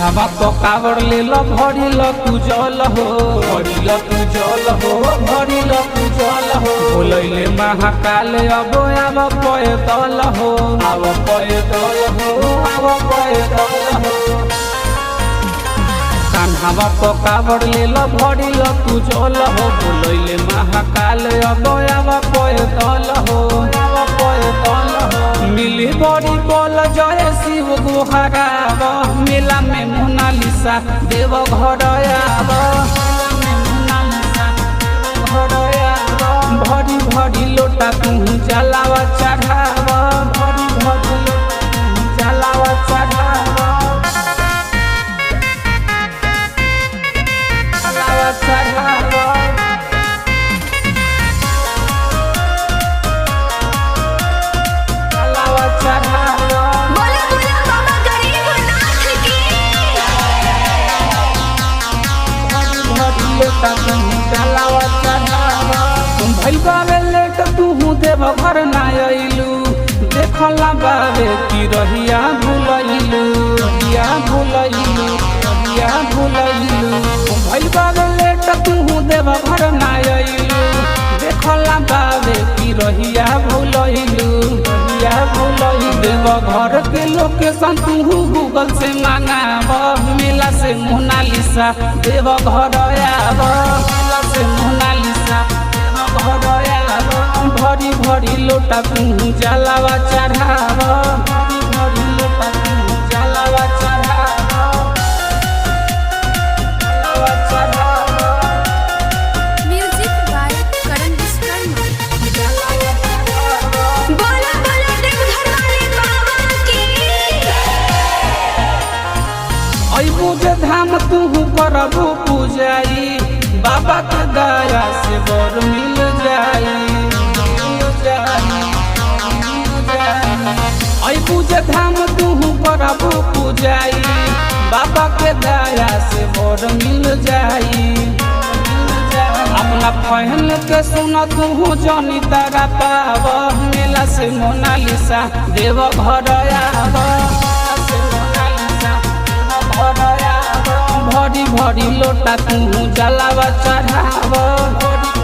कान्हावा तो कावड़ ले लो भरी लो तू जल हो, भरी लो तू जल हो, भरी लो तू जल हो। बोलैले महाकाल अब आव पैदल हो, आव पैदल हो, आव पैदल हो। कान्हावा तो कावड़ ले लो भरी लो तू जल हो, बोलैले महाकाल अब आव पैदल हो, आव पैदल हो। मिली बड़ी बोल जय शिव गुहाराव, मेला में मोनालिसा देव घर आव, भरी भरी लोटा तू जलावा चढ़ाव, भरी भरी लोटा जलावा चढ़ाव, जलावा चढ़ाव। बोला बोला बाबा गरीबनाथ की। भैया लेट तू देव घर ना अइलू, देखला बाबे की रहिया भूलैलू, रहिया भूलैलू, रहिया भूलैलू। भैया लेट तू देव घर ना अइलू, देखला बाबे की रहिया भूलैलू, रहिया भूलैलू। देव घर के लोकेशन तू गूगल से मंगाव, मेला से मोनालिसा देव घर आव, मेला से मोनालिसा देव घर आव। भरी भरी लोटा तू जलावा चढ़ाव, भरी भरी लोटा तू जलावा चढ़ाव, जलावा चढ़ाव, म्यूजिक बाय करण विश्वकर्मा। जलावा चढ़ाव। बोला बोला देवघर वाले बाबा की। अइबू जे धाम तू करबू पूजाई, बाबा के दया से बर मिल जाई, मिल जाई, मिल जाई। अइबू जे धाम तू करबू पूजाई, बाबा के दया से बर मिल जाई, मिल जाई। अपना पहन के सुन तू जनी तारा पाव, मेला से मोनालिसा देव घर आव, से मोनालिसा देव घर आव। भरी भरी लोटा तू जलावा चढ़ाव, भरी